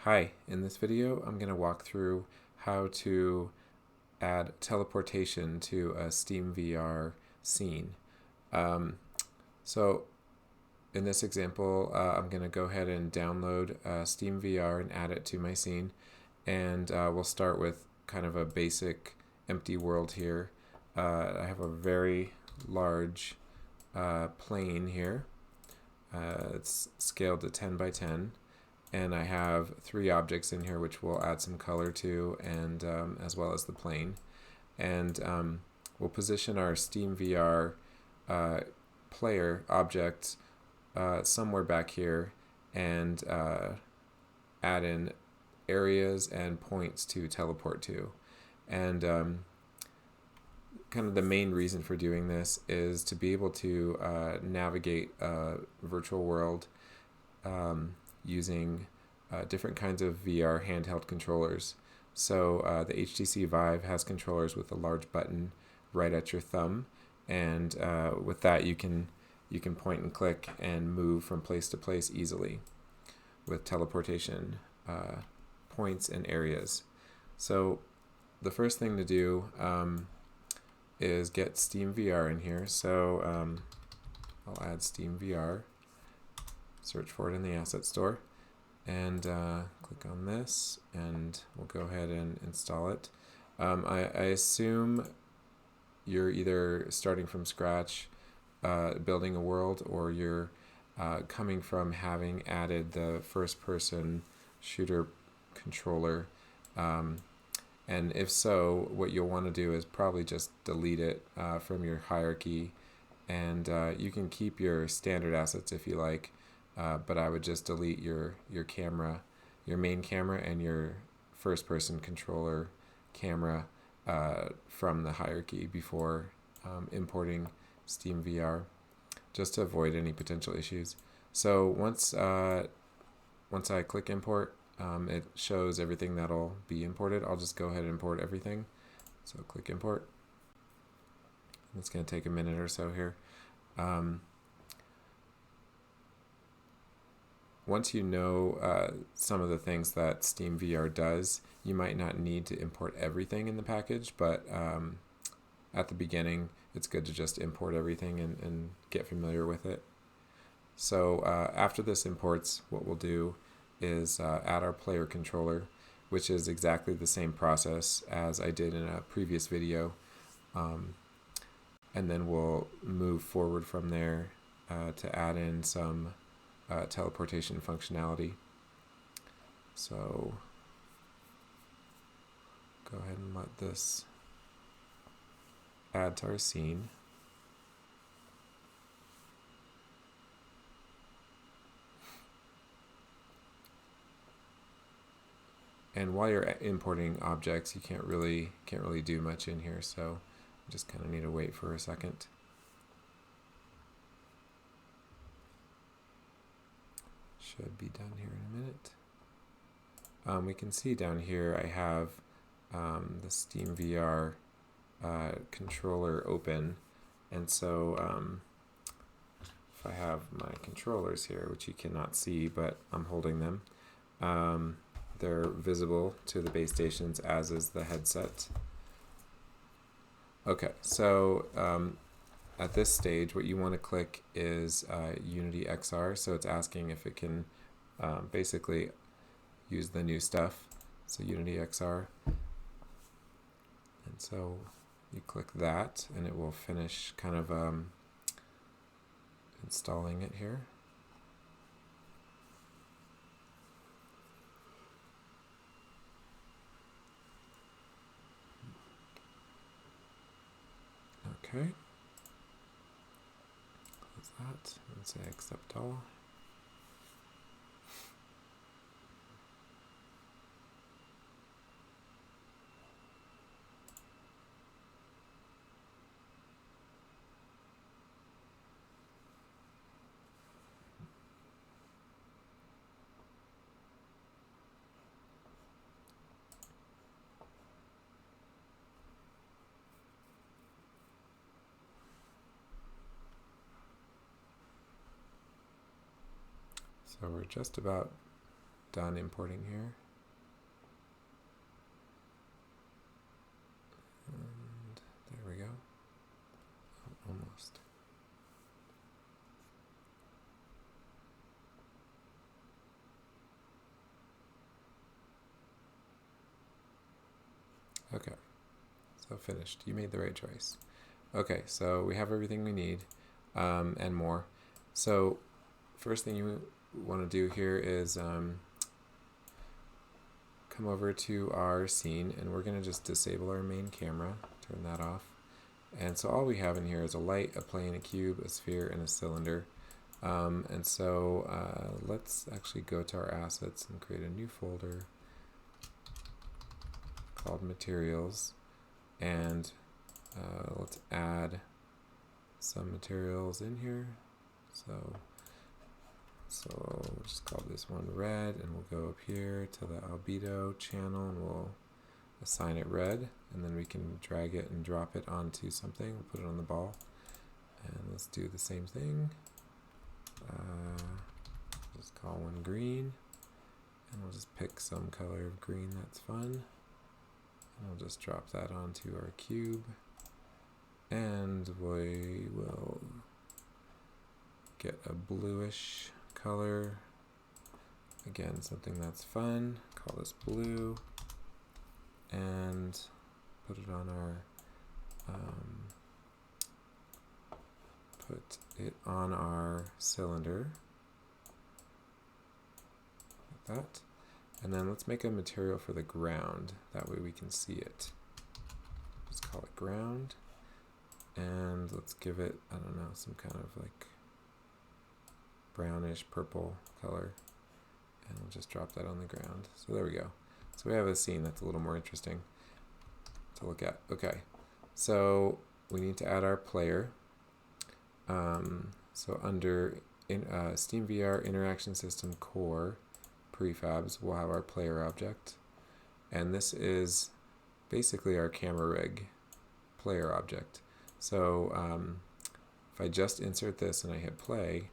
Hi, in this video I'm going to walk through how to add teleportation to a SteamVR scene. So in this example I'm going to go ahead and download SteamVR and add it to my scene, and we'll start with kind of a basic empty world here. I have a very large plane here. It's scaled to 10 by 10. And I have 3 objects in here which we'll add some color to, and as well as the plane. And we'll position our SteamVR player object somewhere back here, and add in areas and points to teleport to. And kind of the main reason for doing this is to be able to navigate a virtual world using different kinds of VR handheld controllers. So the HTC Vive has controllers with a large button right at your thumb, and with that you can point and click and move from place to place easily with teleportation points and areas. So the first thing to do is get SteamVR in here. So I'll add SteamVR. Search for it in the asset store, and click on this, and we'll go ahead and install it. I assume you're either starting from scratch building a world, or you're coming from having added the first person shooter controller, and if so, what you'll want to do is probably just delete it from your hierarchy, and you can keep your standard assets if you like. But I would just delete your camera, your main camera, and your first-person controller camera from the hierarchy before importing SteamVR, just to avoid any potential issues. So once I click import, it shows everything that'll be imported. I'll just go ahead and import everything. So click import. It's going to take a minute or so here. Once you know some of the things that SteamVR does, you might not need to import everything in the package, but at the beginning it's good to just import everything and get familiar with it. So after this imports, what we'll do is add our player controller, which is exactly the same process as I did in a previous video, and then we'll move forward from there to add in some teleportation functionality. So go ahead and let this add to our scene. And while you're importing objects, you can't really do much in here, so you just kind of need to wait for a second. Should be done here in a minute. We can see down here I have the SteamVR controller open, and so if I have my controllers here, which you cannot see, but I'm holding them, they're visible to the base stations, as is the headset. Okay, so at this stage, what you want to click is Unity XR, so it's asking if it can basically use the new stuff, so Unity XR. And so you click that, and it will finish kind of installing it here. Okay. Close that and say accept all. So we're just about done importing here. And there we go. Oh, almost. Okay, so finished. You made the right choice. Okay, so we have everything we need and more. So first thing you want to do here is come over to our scene, and we're going to just disable our main camera, turn that off. And so all we have in here is a light, a plane, a cube, a sphere, and a cylinder. And so let's actually go to our assets and create a new folder called materials, and let's add some materials in here. So we'll just call this one red, and we'll go up here to the albedo channel and we'll assign it red, and then we can drag it and drop it onto something. We'll put it on the ball, and let's do the same thing. Just call one green, and we'll just pick some color of green that's fun. And we'll just drop that onto our cube, and we will get a bluish color. Again, something that's fun. Call this blue, and put it on our cylinder, like that. And then let's make a material for the ground. That way we can see it. Let's call it ground. And let's give it, I don't know, some kind of like brownish purple color. And we'll just drop that on the ground. So there we go. So we have a scene that's a little more interesting to look at. Okay, so we need to add our player. So under SteamVR Interaction System Core prefabs, we'll have our player object, and this is basically our camera rig player object. So if I just insert this and I hit play,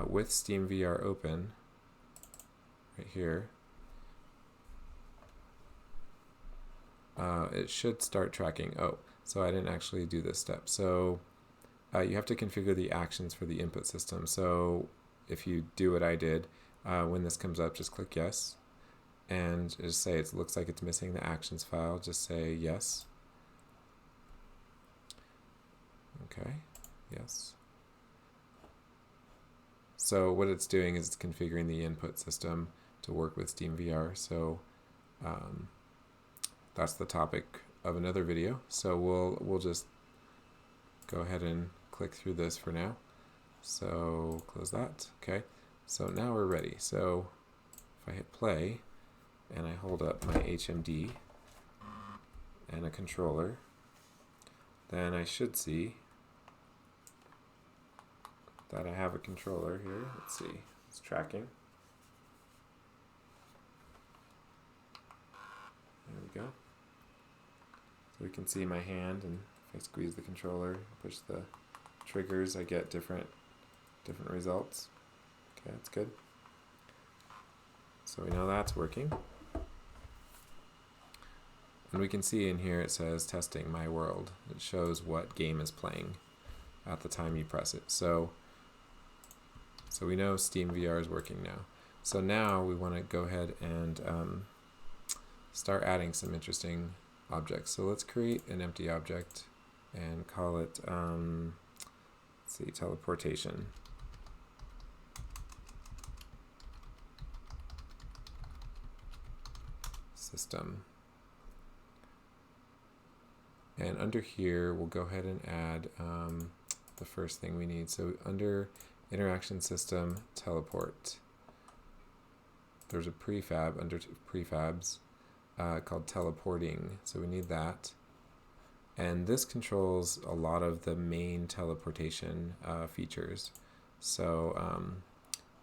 with SteamVR open right here, it should start tracking. Oh, so I didn't actually do this step. So you have to configure the actions for the input system. So if you do what I did, when this comes up, just click yes, and just say it looks like it's missing the actions file. Just say yes. Okay, yes. So what it's doing is it's configuring the input system to work with SteamVR. So that's the topic of another video. So we'll just go ahead and click through this for now. So close that. Okay, so now we're ready. So if I hit play and I hold up my HMD and a controller, then I should see that I have a controller here. Let's see, it's tracking. There we go. So we can see my hand, and if I squeeze the controller, push the triggers, I get different results. Okay, that's good. So we know that's working. And we can see in here it says testing my world. It shows what game is playing at the time you press it. So we know SteamVR is working now. So now we want to go ahead and start adding some interesting objects. So let's create an empty object and call it, let's see, teleportation. System. And under here, we'll go ahead and add the first thing we need. So under interaction system, teleport, there's a prefab under prefabs called teleporting. So we need that. And this controls a lot of the main teleportation features. So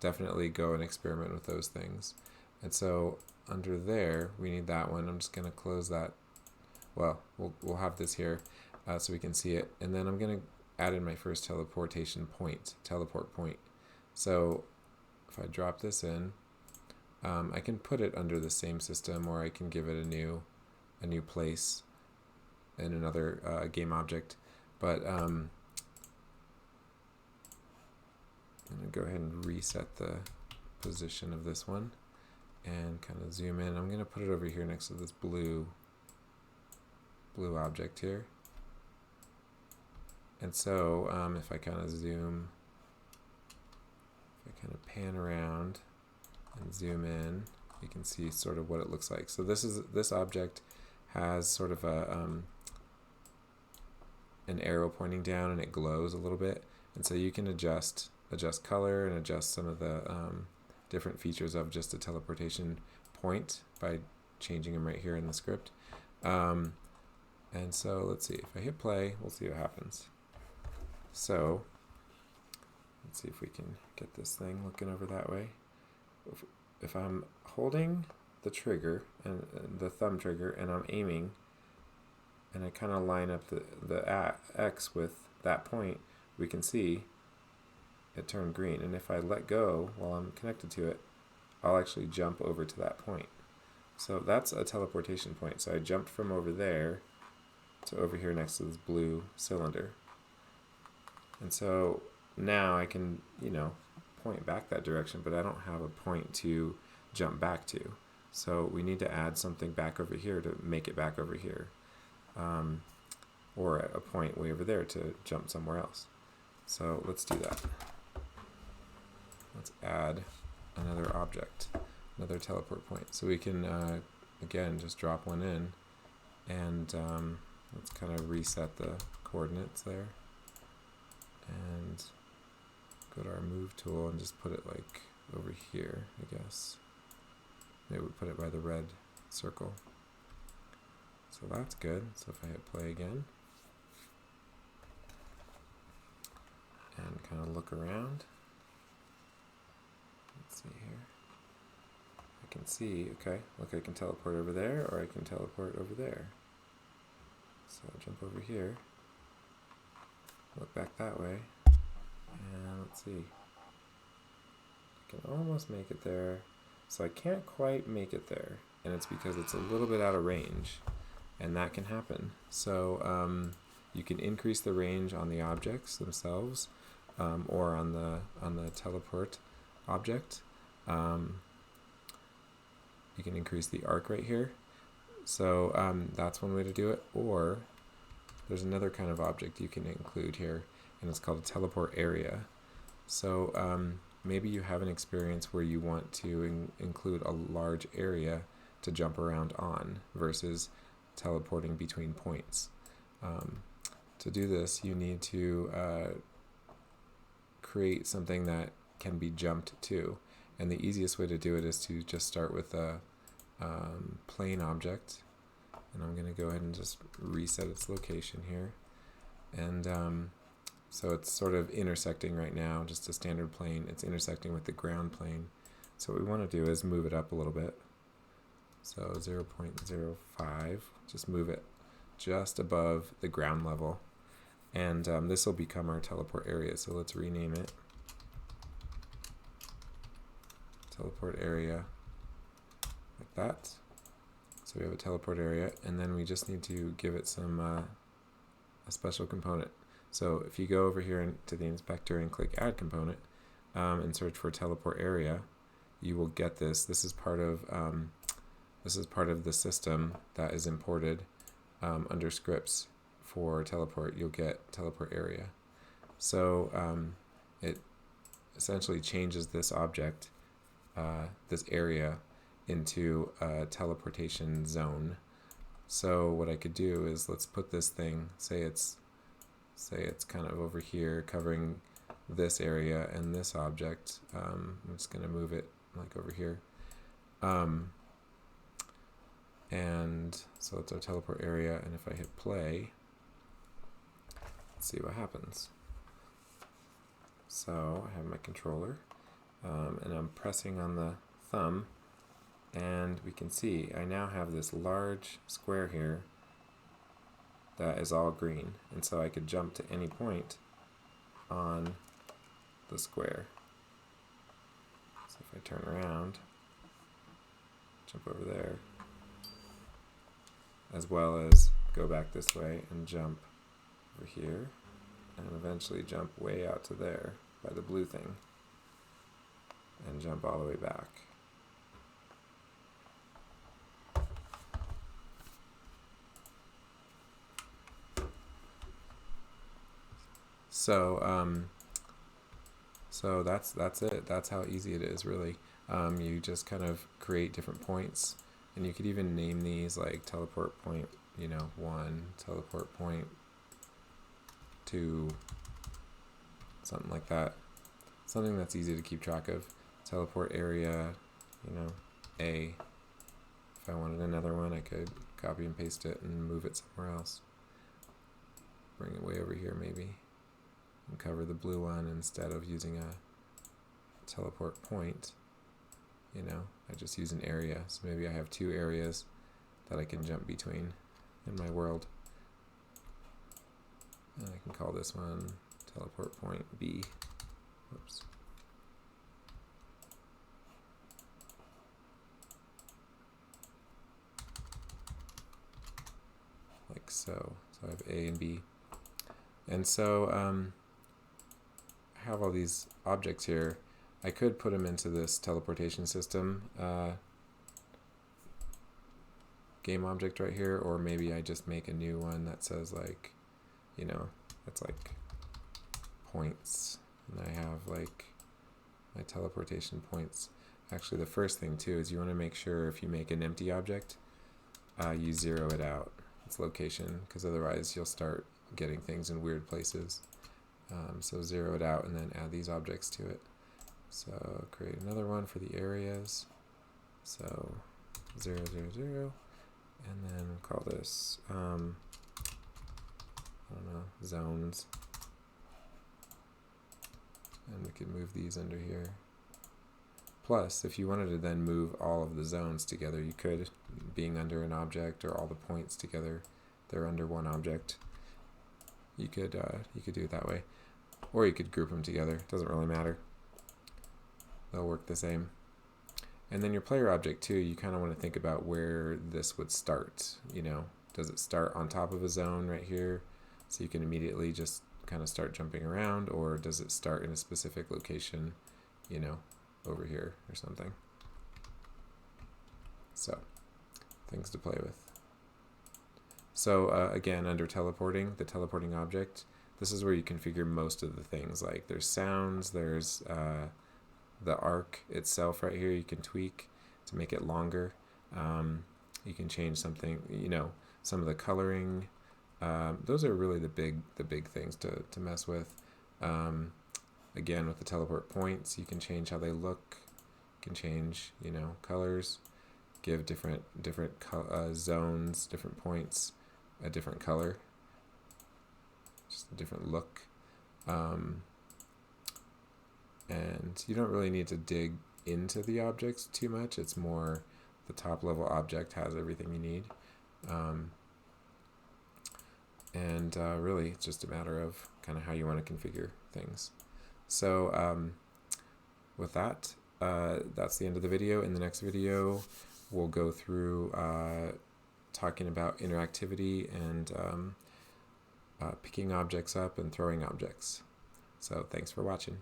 definitely go and experiment with those things. And so under there, we need that one. I'm just going to close that. Well, we'll have this here so we can see it. And then I'm going to add in my first teleportation point, teleport point. So if I drop this in, I can put it under the same system, or I can give it a new place in another game object. But I'm going to go ahead and reset the position of this one and kind of zoom in. I'm going to put it over here next to this blue object here. And so if I kind of zoom, if I kind of pan around and zoom in, you can see sort of what it looks like. So this object has sort of an arrow pointing down, and it glows a little bit. And so you can adjust color and adjust some of the different features of just a teleportation point by changing them right here in the script. And so let's see, if I hit play, we'll see what happens. So let's see if we can get this thing looking over that way. If I'm holding the trigger and the thumb trigger and I'm aiming, and I kind of line up the X with that point, we can see it turned green. And if I let go while I'm connected to it, I'll actually jump over to that point. So that's a teleportation point. So I jumped from over there to over here next to this blue cylinder. And so now I can, point back that direction, but I don't have a point to jump back to. So we need to add something back over here to make it back over here. Or a point way over there to jump somewhere else. So let's do that. Let's add another object, another teleport point. So we can, again, just drop one in, and let's kind of reset the coordinates there. And go to our move tool and just put it like over here, I guess. Maybe we put it by the red circle. So that's good. So if I hit play again and kind of look around, let's see here. I can see, okay, look, I can teleport over there, or I can teleport over there. So I'll jump over here, look back that way, and let's see. I can almost make it there. So I can't quite make it there, and it's because it's a little bit out of range, and that can happen. So you can increase the range on the objects themselves, or on the teleport object. You can increase the arc right here. So that's one way to do it. Or there's another kind of object you can include here, and it's called a teleport area. So maybe you have an experience where you want to include a large area to jump around on versus teleporting between points. To do this, you need to create something that can be jumped to. And the easiest way to do it is to just start with a plane object. And I'm going to go ahead and just reset its location here. And so it's sort of intersecting right now, just a standard plane. It's intersecting with the ground plane. So what we want to do is move it up a little bit. So 0.05, just move it just above the ground level. And this will become our teleport area. So let's rename it. Teleport area, like that. So we have a teleport area, and then we just need to give it some a special component. So if you go over here into the inspector and click add component and search for teleport area, you will get this. This is part of the system that is imported under scripts for teleport. You'll get teleport area. So it essentially changes this object, this area, into a teleportation zone. So what I could do is, let's put this thing, say it's kind of over here covering this area and this object. I'm just going to move it like over here. And so it's our teleport area, and if I hit play, let's see what happens. So I have my controller, and I'm pressing on the thumb, and we can see I now have this large square here that is all green, and so I could jump to any point on the square. I turn around, jump over there, as well as go back this way and jump over here, and eventually jump way out to there by the blue thing, and jump all the way back. So that's it. That's how easy it is, really. You just kind of create different points, and you could even name these like teleport point, 1, teleport point 2, something like that. Something that's easy to keep track of. Teleport area, A. If I wanted another one, I could copy and paste it and move it somewhere else. Bring it way over here, maybe. And cover the blue one instead of using a teleport point. I just use an area. So maybe I have 2 areas that I can jump between in my world. And I can call this one teleport point B. Whoops. Like so. So I have A and B. And so I have all these objects here. I could put them into this teleportation system game object right here, or maybe I just make a new one that says like, that's like points, and I have like my teleportation points. Actually, the first thing too is you want to make sure if you make an empty object, you zero it out, its location, because otherwise you'll start getting things in weird places. So zero it out and then add these objects to it. So create another one for the areas. So 0, 0, 0, and then call this I don't know, zones. And we could move these under here. Plus, if you wanted to then move all of the zones together, you could, being under an object, or all the points together, they're under one object. You could do it that way, or you could group them together. It doesn't really matter. They'll work the same. And then your player object too, you kind of want to think about where this would start. Does it start on top of a zone right here, so you can immediately just kind of start jumping around, or does it start in a specific location, over here or something? So, things to play with. So again, under teleporting, the teleporting object, this is where you configure most of the things. Like there's sounds, there's the arc itself right here you can tweak to make it longer. You can change something, some of the coloring. Those are really the big things to mess with. Again, with the teleport points, you can change how they look. You can change, colors, give different zones, different points, a different color, just a different look. And you don't really need to dig into the objects too much. It's more the top level object has everything you need. Really, it's just a matter of kind of how you want to configure things. So with that, that's the end of the video. In the next video, we'll go through talking about interactivity and picking objects up and throwing objects. So thanks for watching.